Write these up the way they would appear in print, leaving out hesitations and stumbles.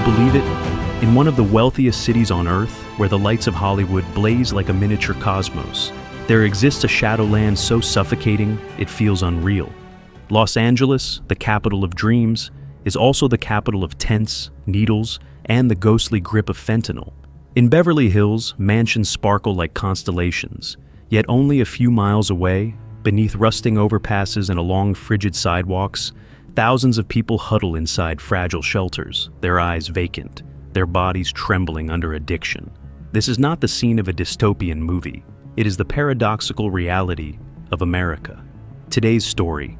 believe it? In one of the wealthiest cities on Earth, where the lights of Hollywood blaze like a miniature cosmos, there exists a shadowland so suffocating it feels unreal. Los Angeles, the capital of dreams, is also the capital of tents, needles, and the ghostly grip of fentanyl. In Beverly Hills, mansions sparkle like constellations, yet only a few miles away, beneath rusting overpasses and along frigid sidewalks, thousands of people huddle inside fragile shelters, their eyes vacant, their bodies trembling under addiction. This is not the scene of a dystopian movie. It is the paradoxical reality of America. Today's story: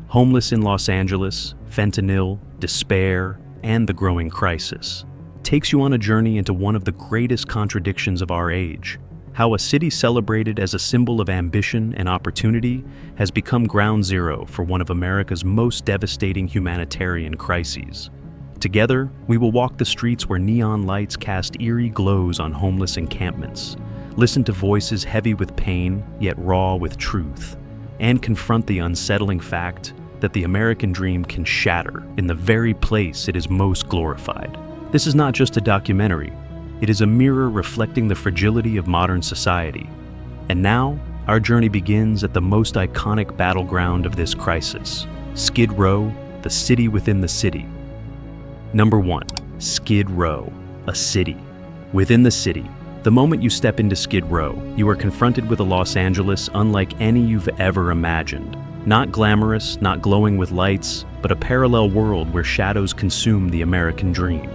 homeless in Los Angeles, fentanyl, despair, and the growing crisis, takes you on a journey into one of the greatest contradictions of our age. How a city celebrated as a symbol of ambition and opportunity has become ground zero for one of America's most devastating humanitarian crises. Together, we will walk the streets where neon lights cast eerie glows on homeless encampments, listen to voices heavy with pain yet raw with truth, and confront the unsettling fact that the American dream can shatter in the very place it is most glorified. This is not just a documentary. It is a mirror reflecting the fragility of modern society. And now, our journey begins at the most iconic battleground of this crisis: Skid Row, the city within the city. Number 1. Skid Row, a city. Within the city, the moment you step into Skid Row, you are confronted with a Los Angeles unlike any you've ever imagined. Not glamorous, not glowing with lights, but a parallel world where shadows consume the American dream.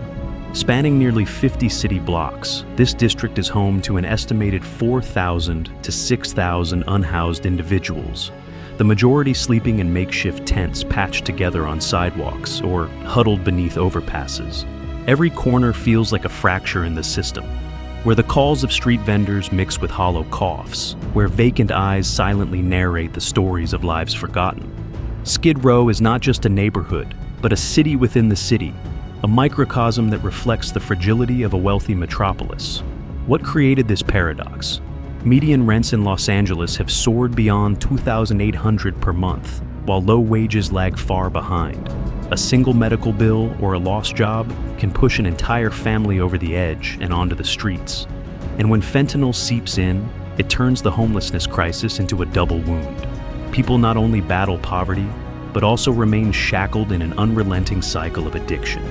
Spanning nearly 50 city blocks, this district is home to an estimated 4,000 to 6,000 unhoused individuals, the majority sleeping in makeshift tents patched together on sidewalks or huddled beneath overpasses. Every corner feels like a fracture in the system, where the calls of street vendors mix with hollow coughs, where vacant eyes silently narrate the stories of lives forgotten. Skid Row is not just a neighborhood, but a city within the city, a microcosm that reflects the fragility of a wealthy metropolis. What created this paradox? Median rents in Los Angeles have soared beyond $2,800 per month, while low wages lag far behind. A single medical bill or a lost job can push an entire family over the edge and onto the streets. And when fentanyl seeps in, it turns the homelessness crisis into a double wound. People not only battle poverty, but also remain shackled in an unrelenting cycle of addiction.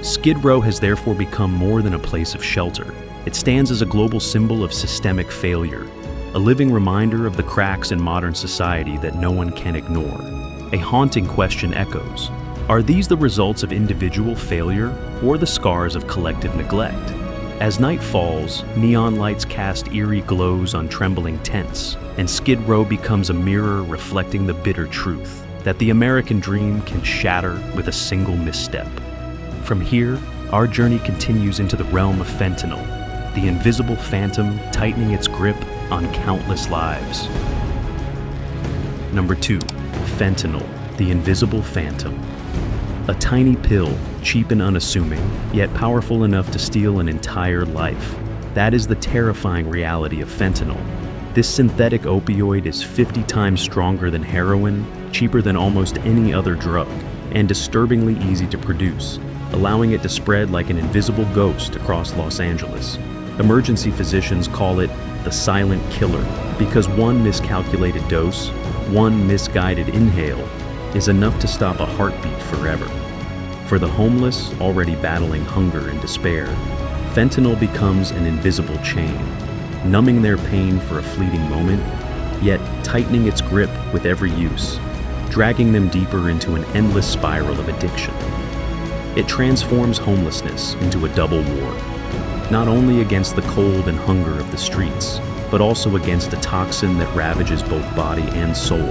Skid Row has therefore become more than a place of shelter. It stands as a global symbol of systemic failure, a living reminder of the cracks in modern society that no one can ignore. A haunting question echoes: are these the results of individual failure or the scars of collective neglect? As night falls, neon lights cast eerie glows on trembling tents, and Skid Row becomes a mirror reflecting the bitter truth that the American dream can shatter with a single misstep. From here, our journey continues into the realm of fentanyl, the invisible phantom tightening its grip on countless lives. Number 2. Fentanyl, the invisible phantom. A tiny pill, cheap and unassuming, yet powerful enough to steal an entire life. That is the terrifying reality of fentanyl. This synthetic opioid is 50 times stronger than heroin, cheaper than almost any other drug, and disturbingly easy to produce, allowing it to spread like an invisible ghost across Los Angeles. Emergency physicians call it the silent killer because one miscalculated dose, one misguided inhale, is enough to stop a heartbeat forever. For the homeless already battling hunger and despair, fentanyl becomes an invisible chain, numbing their pain for a fleeting moment, yet tightening its grip with every use, dragging them deeper into an endless spiral of addiction. It transforms homelessness into a double war, not only against the cold and hunger of the streets, but also against a toxin that ravages both body and soul.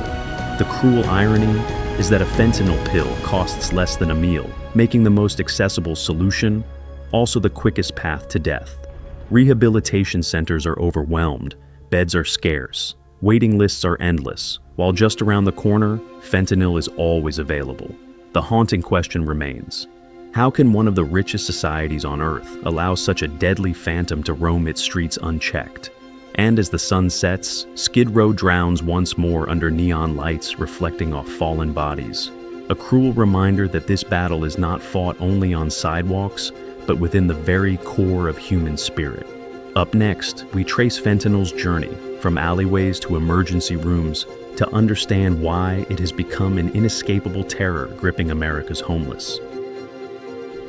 The cruel irony is that a fentanyl pill costs less than a meal, making the most accessible solution also the quickest path to death. Rehabilitation centers are overwhelmed, beds are scarce, waiting lists are endless, while just around the corner, fentanyl is always available. The haunting question remains: how can one of the richest societies on Earth allow such a deadly phantom to roam its streets unchecked? And as the sun sets, Skid Row drowns once more under neon lights reflecting off fallen bodies. A cruel reminder that this battle is not fought only on sidewalks, but within the very core of human spirit. Up next, we trace fentanyl's journey from alleyways to emergency rooms to understand why it has become an inescapable terror gripping America's homeless.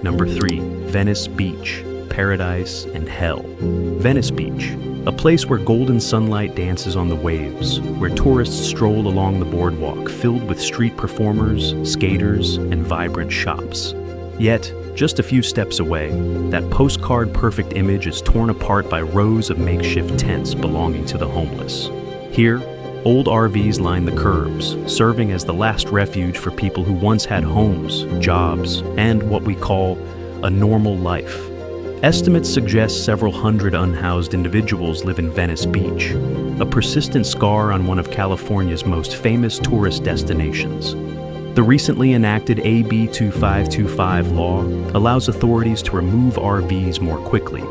Number 3, Venice Beach, paradise and hell. Venice Beach, a place where golden sunlight dances on the waves, where tourists stroll along the boardwalk filled with street performers, skaters, and vibrant shops. Yet, just a few steps away, that postcard-perfect image is torn apart by rows of makeshift tents belonging to the homeless. Here, old RVs line the curbs, serving as the last refuge for people who once had homes, jobs, and what we call a normal life. Estimates suggest several hundred unhoused individuals live in Venice Beach, a persistent scar on one of California's most famous tourist destinations. The recently enacted AB 2525 law allows authorities to remove RVs more quickly,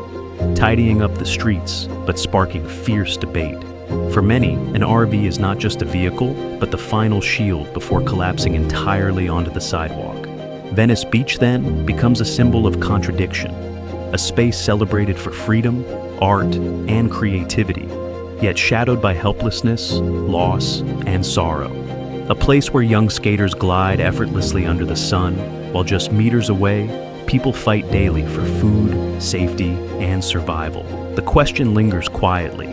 tidying up the streets but sparking fierce debate. For many, an RV is not just a vehicle, but the final shield before collapsing entirely onto the sidewalk. Venice Beach, then, becomes a symbol of contradiction, a space celebrated for freedom, art, and creativity, yet shadowed by helplessness, loss, and sorrow. A place where young skaters glide effortlessly under the sun, while just meters away, people fight daily for food, safety, and survival. The question lingers quietly.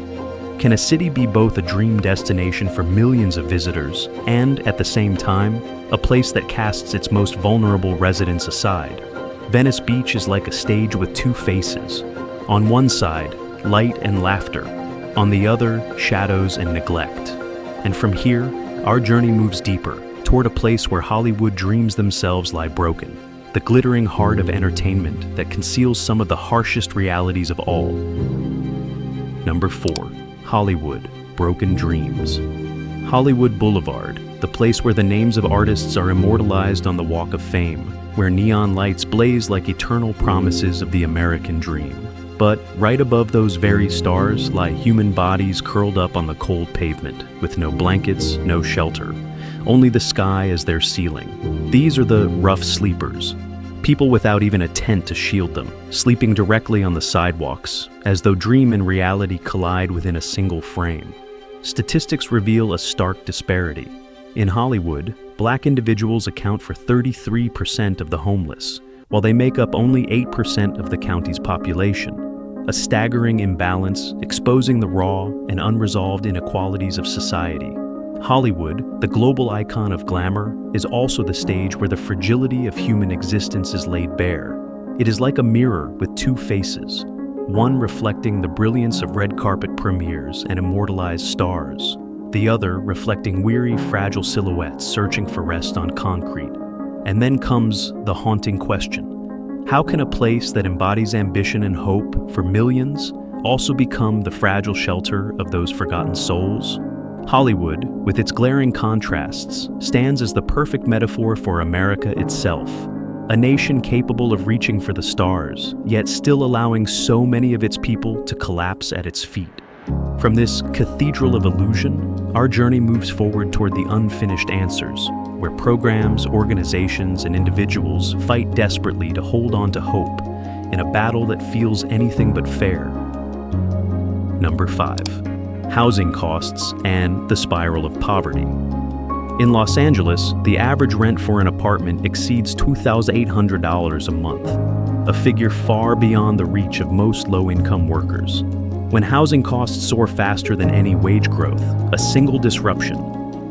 Can a city be both a dream destination for millions of visitors and, at the same time, a place that casts its most vulnerable residents aside? Venice Beach is like a stage with two faces. On one side, light and laughter. On the other, shadows and neglect. And from here, our journey moves deeper, toward a place where Hollywood dreams themselves lie broken, the glittering heart of entertainment that conceals some of the harshest realities of all. Number 4, Hollywood, Broken Dreams. Hollywood Boulevard, the place where the names of artists are immortalized on the Walk of Fame, where neon lights blaze like eternal promises of the American dream. But right above those very stars lie human bodies curled up on the cold pavement, with no blankets, no shelter, only the sky as their ceiling. These are the rough sleepers, people without even a tent to shield them, sleeping directly on the sidewalks, as though dream and reality collide within a single frame. Statistics reveal a stark disparity. In Hollywood, Black individuals account for 33% of the homeless, while they make up only 8% of the county's population. A staggering imbalance exposing the raw and unresolved inequalities of society. Hollywood, the global icon of glamour, is also the stage where the fragility of human existence is laid bare. It is like a mirror with two faces, one reflecting the brilliance of red carpet premieres and immortalized stars, the other reflecting weary, fragile silhouettes searching for rest on concrete. And then comes the haunting question. How can a place that embodies ambition and hope for millions also become the fragile shelter of those forgotten souls? Hollywood, with its glaring contrasts, stands as the perfect metaphor for America itself, a nation capable of reaching for the stars, yet still allowing so many of its people to collapse at its feet. From this cathedral of illusion, our journey moves forward toward the unfinished answers, where programs, organizations, and individuals fight desperately to hold on to hope in a battle that feels anything but fair. Number 5. Housing costs and the spiral of poverty. In Los Angeles, the average rent for an apartment exceeds $2,800 a month, a figure far beyond the reach of most low-income workers. When housing costs soar faster than any wage growth, a single disruption,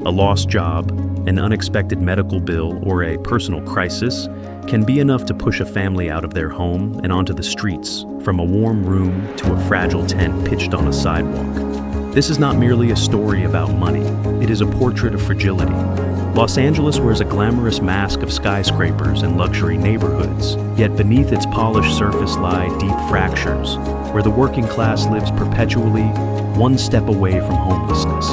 a lost job, an unexpected medical bill, or a personal crisis can be enough to push a family out of their home and onto the streets, from a warm room to a fragile tent pitched on a sidewalk. This is not merely a story about money, it is a portrait of fragility. Los Angeles wears a glamorous mask of skyscrapers and luxury neighborhoods, yet beneath its polished surface lie deep fractures, where the working class lives perpetually one step away from homelessness.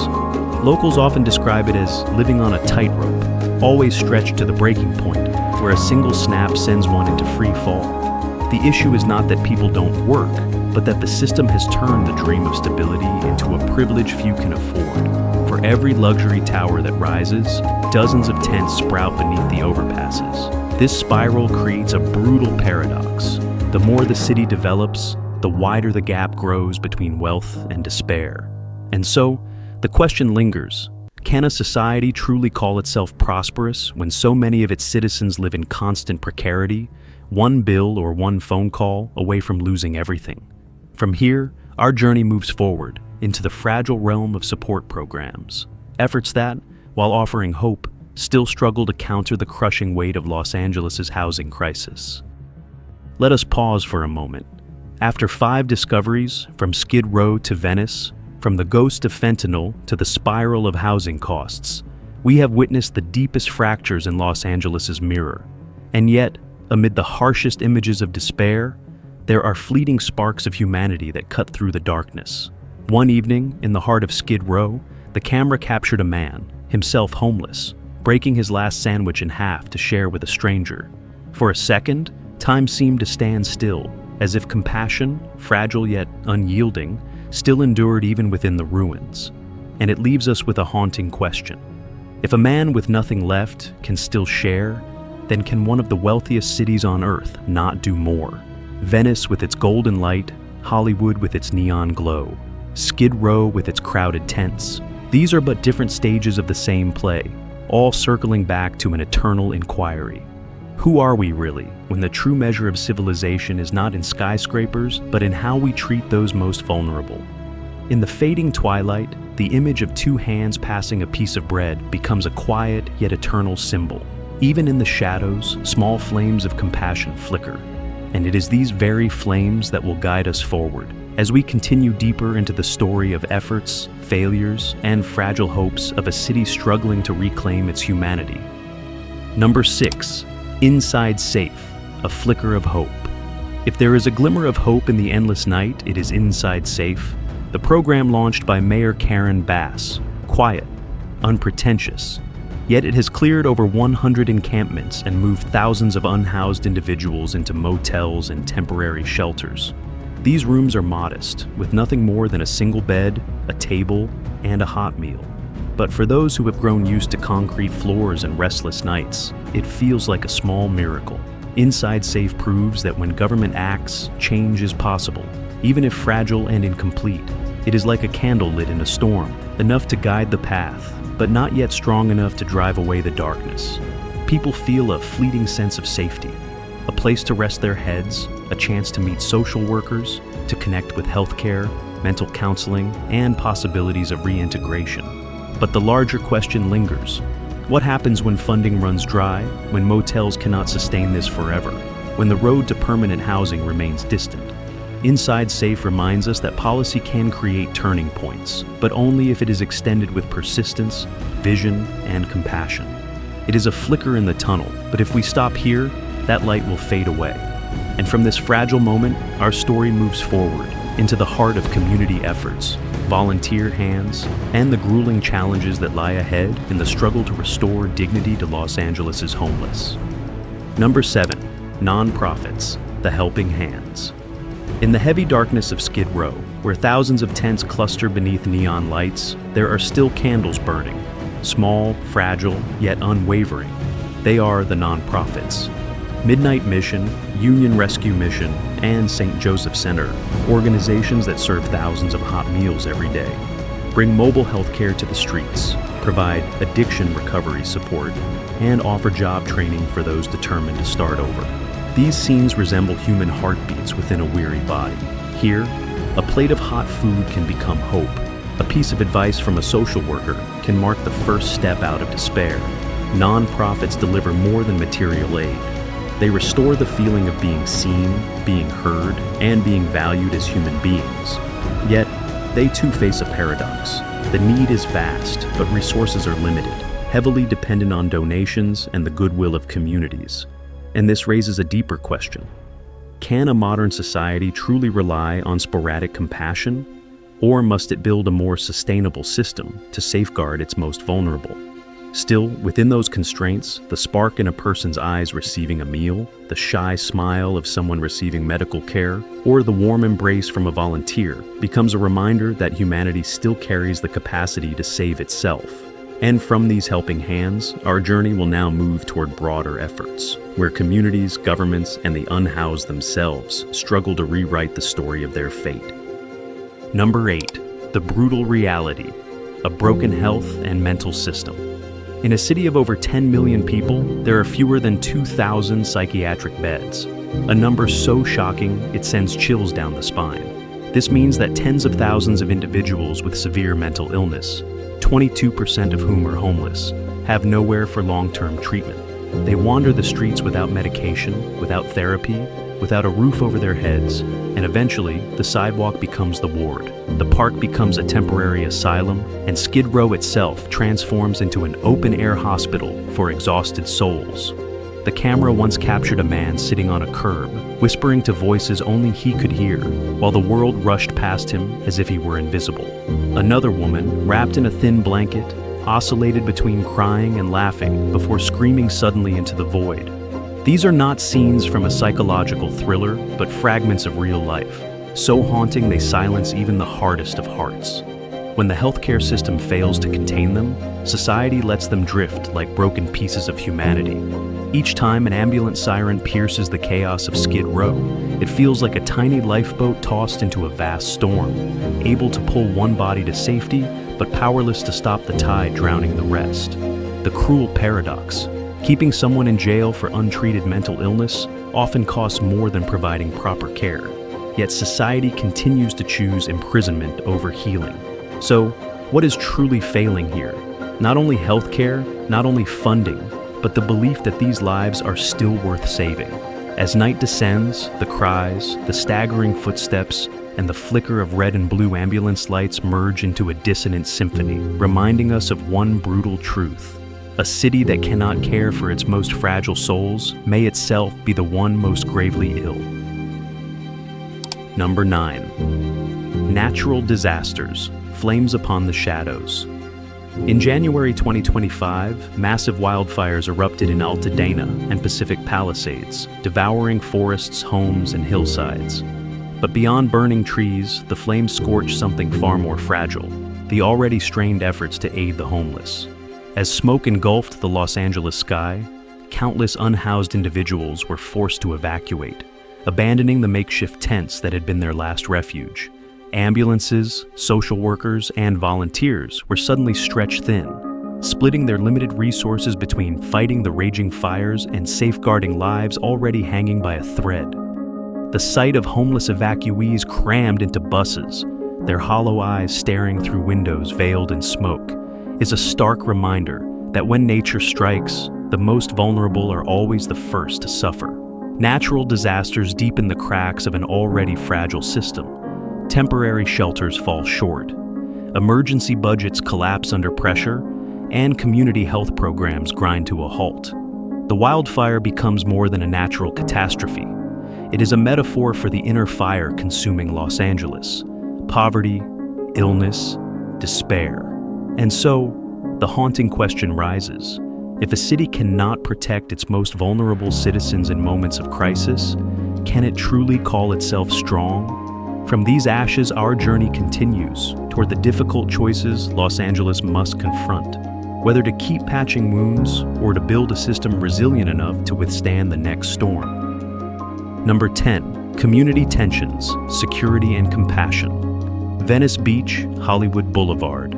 Locals often describe it as living on a tightrope, always stretched to the breaking point, where a single snap sends one into free fall. The issue is not that people don't work, but that the system has turned the dream of stability into a privilege few can afford. For every luxury tower that rises, dozens of tents sprout beneath the overpasses. This spiral creates a brutal paradox. The more the city develops, the wider the gap grows between wealth and despair. And so, the question lingers: can a society truly call itself prosperous when so many of its citizens live in constant precarity, one bill or one phone call away from losing everything? From here, our journey moves forward into the fragile realm of support programs, efforts that, while offering hope, still struggle to counter the crushing weight of Los Angeles' housing crisis. Let us pause for a moment. After 5 discoveries, from Skid Row to Venice, from the ghost of fentanyl to the spiral of housing costs, we have witnessed the deepest fractures in Los Angeles' mirror. And yet, amid the harshest images of despair, there are fleeting sparks of humanity that cut through the darkness. One evening, in the heart of Skid Row, the camera captured a man, himself homeless, breaking his last sandwich in half to share with a stranger. For a second, time seemed to stand still, as if compassion, fragile yet unyielding, still endured even within the ruins. And it leaves us with a haunting question. If a man with nothing left can still share, then can one of the wealthiest cities on earth not do more? Venice with its golden light, Hollywood with its neon glow, Skid Row with its crowded tents. These are but different stages of the same play, all circling back to an eternal inquiry. Who are we really, when the true measure of civilization is not in skyscrapers, but in how we treat those most vulnerable? In the fading twilight, the image of 2 hands passing a piece of bread becomes a quiet yet eternal symbol. Even in the shadows, small flames of compassion flicker. And it is these very flames that will guide us forward, as we continue deeper into the story of efforts, failures, and fragile hopes of a city struggling to reclaim its humanity. Number 6. Inside Safe, a flicker of hope. If there is a glimmer of hope in the endless night, it is Inside Safe, the program launched by Mayor Karen Bass. Quiet, unpretentious, yet it has cleared over 100 encampments and moved thousands of unhoused individuals into motels and temporary shelters. These rooms are modest, with nothing more than a single bed, a table, and a hot meal. But for those who have grown used to concrete floors and restless nights, it feels like a small miracle. Inside Safe proves that when government acts, change is possible, even if fragile and incomplete. It is like a candle lit in a storm, enough to guide the path, but not yet strong enough to drive away the darkness. People feel a fleeting sense of safety, a place to rest their heads, a chance to meet social workers, to connect with healthcare, mental counseling, and possibilities of reintegration. But the larger question lingers. What happens when funding runs dry, when motels cannot sustain this forever, when the road to permanent housing remains distant? Inside Safe reminds us that policy can create turning points, but only if it is extended with persistence, vision, and compassion. It is a flicker in the tunnel, but if we stop here, that light will fade away. And from this fragile moment, our story moves forward into the heart of community efforts, volunteer hands, and the grueling challenges that lie ahead in the struggle to restore dignity to Los Angeles' homeless. Number 7. Nonprofits, the helping hands. In the heavy darkness of Skid Row, where thousands of tents cluster beneath neon lights, there are still candles burning. Small, fragile, yet unwavering. They are the nonprofits. Midnight Mission, Union Rescue Mission, and St. Joseph Center, organizations that serve thousands of hot meals every day, bring mobile healthcare to the streets, provide addiction recovery support, and offer job training for those determined to start over. These scenes resemble human heartbeats within a weary body. Here, a plate of hot food can become hope. A piece of advice from a social worker can mark the first step out of despair. Nonprofits deliver more than material aid. They restore the feeling of being seen, being heard, and being valued as human beings. Yet, they too face a paradox. The need is vast, but resources are limited, heavily dependent on donations and the goodwill of communities. And this raises a deeper question. Can a modern society truly rely on sporadic compassion? Or must it build a more sustainable system to safeguard its most vulnerable? Still, within those constraints, the spark in a person's eyes receiving a meal, the shy smile of someone receiving medical care, or the warm embrace from a volunteer becomes a reminder that humanity still carries the capacity to save itself. And from these helping hands, our journey will now move toward broader efforts, where communities, governments, and the unhoused themselves struggle to rewrite the story of their fate. Number 8. The brutal reality, a broken health and mental system. In a city of over 10 million people, there are fewer than 2,000 psychiatric beds, a number so shocking it sends chills down the spine. This means that tens of thousands of individuals with severe mental illness, 22% of whom are homeless, have nowhere for long-term treatment. They wander the streets without medication, without therapy, without a roof over their heads, and eventually the sidewalk becomes the ward. The park becomes a temporary asylum, and Skid Row itself transforms into an open-air hospital for exhausted souls. The camera once captured a man sitting on a curb, whispering to voices only he could hear, while the world rushed past him as if he were invisible. Another woman, wrapped in a thin blanket, oscillated between crying and laughing before screaming suddenly into the void. These are not scenes from a psychological thriller, but fragments of real life, so haunting they silence even the hardest of hearts. When the healthcare system fails to contain them, society lets them drift like broken pieces of humanity. Each time an ambulance siren pierces the chaos of Skid Row, it feels like a tiny lifeboat tossed into a vast storm, able to pull one body to safety, but powerless to stop the tide drowning the rest. The cruel paradox. Keeping someone in jail for untreated mental illness often costs more than providing proper care. Yet society continues to choose imprisonment over healing. So, what is truly failing here? Not only healthcare, not only funding, but the belief that these lives are still worth saving. As night descends, the cries, the staggering footsteps, and the flicker of red and blue ambulance lights merge into a dissonant symphony, reminding us of one brutal truth. A city that cannot care for its most fragile souls may itself be the one most gravely ill. Number 9. Natural disasters, flames upon the shadows. In January 2025, massive wildfires erupted in Altadena and Pacific Palisades, devouring forests, homes, and hillsides. But beyond burning trees, the flames scorched something far more fragile, the already strained efforts to aid the homeless. As smoke engulfed the Los Angeles sky, countless unhoused individuals were forced to evacuate, abandoning the makeshift tents that had been their last refuge. Ambulances, social workers, and volunteers were suddenly stretched thin, splitting their limited resources between fighting the raging fires and safeguarding lives already hanging by a thread. The sight of homeless evacuees crammed into buses, their hollow eyes staring through windows veiled in smoke, is a stark reminder that when nature strikes, the most vulnerable are always the first to suffer. Natural disasters deepen the cracks of an already fragile system. Temporary shelters fall short. Emergency budgets collapse under pressure, and community health programs grind to a halt. The wildfire becomes more than a natural catastrophe. It is a metaphor for the inner fire consuming Los Angeles: poverty, illness, despair. And so, the haunting question rises. If a city cannot protect its most vulnerable citizens in moments of crisis, can it truly call itself strong? From these ashes, our journey continues toward the difficult choices Los Angeles must confront, whether to keep patching wounds or to build a system resilient enough to withstand the next storm. Number 10. Community tensions, security and compassion. Venice Beach, Hollywood Boulevard.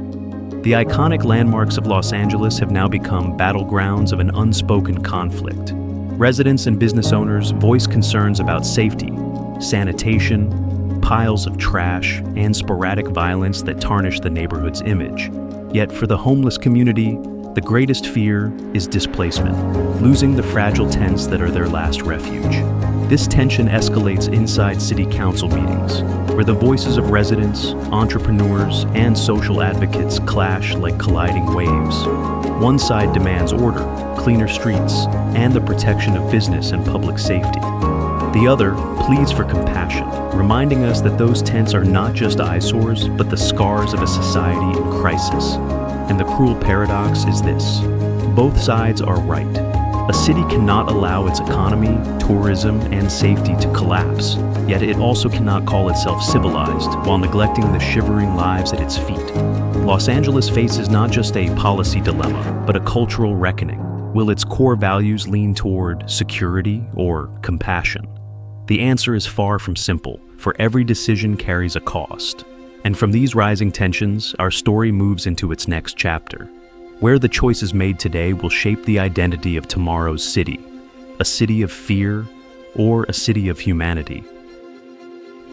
The iconic landmarks of Los Angeles have now become battlegrounds of an unspoken conflict. Residents and business owners voice concerns about safety, sanitation, piles of trash, and sporadic violence that tarnish the neighborhood's image. Yet for the homeless community, the greatest fear is displacement, losing the fragile tents that are their last refuge. This tension escalates inside city council meetings, where the voices of residents, entrepreneurs, and social advocates clash like colliding waves. One side demands order, cleaner streets, and the protection of business and public safety. The other pleads for compassion, reminding us that those tents are not just eyesores, but the scars of a society in crisis. And the cruel paradox is this: both sides are right. A city cannot allow its economy, tourism, and safety to collapse, yet it also cannot call itself civilized while neglecting the shivering lives at its feet. Los Angeles faces not just a policy dilemma, but a cultural reckoning. Will its core values lean toward security or compassion? The answer is far from simple, for every decision carries a cost. And from these rising tensions, our story moves into its next chapter, where the choices made today will shape the identity of tomorrow's city, a city of fear or a city of humanity.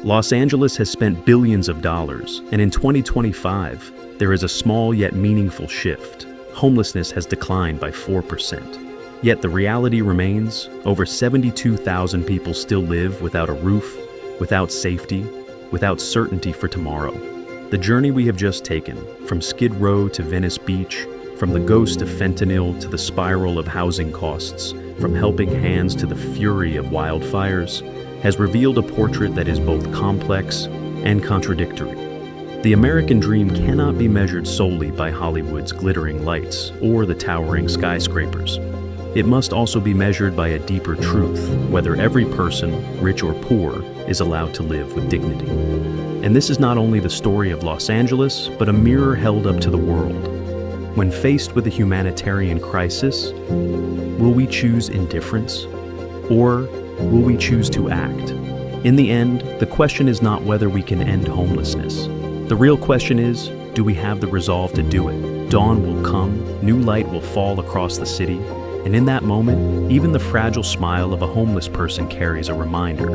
Los Angeles has spent billions of dollars, and in 2025, there is a small yet meaningful shift. Homelessness has declined by 4%. Yet the reality remains, over 72,000 people still live without a roof, without safety, without certainty for tomorrow. The journey we have just taken, from Skid Row to Venice Beach, from the ghost of fentanyl to the spiral of housing costs, from helping hands to the fury of wildfires, has revealed a portrait that is both complex and contradictory. The American dream cannot be measured solely by Hollywood's glittering lights or the towering skyscrapers. It must also be measured by a deeper truth, whether every person, rich or poor, is allowed to live with dignity. And this is not only the story of Los Angeles, but a mirror held up to the world. When faced with a humanitarian crisis, will we choose indifference? Or will we choose to act? In the end, the question is not whether we can end homelessness. The real question is, do we have the resolve to do it? Dawn will come, new light will fall across the city, and in that moment, even the fragile smile of a homeless person carries a reminder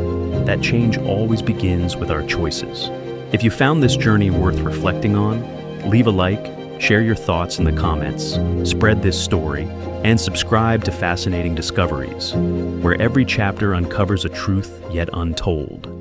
that change always begins with our choices. If you found this journey worth reflecting on, leave a like, share your thoughts in the comments, spread this story, and subscribe to Fascinating Discoveries, where every chapter uncovers a truth yet untold.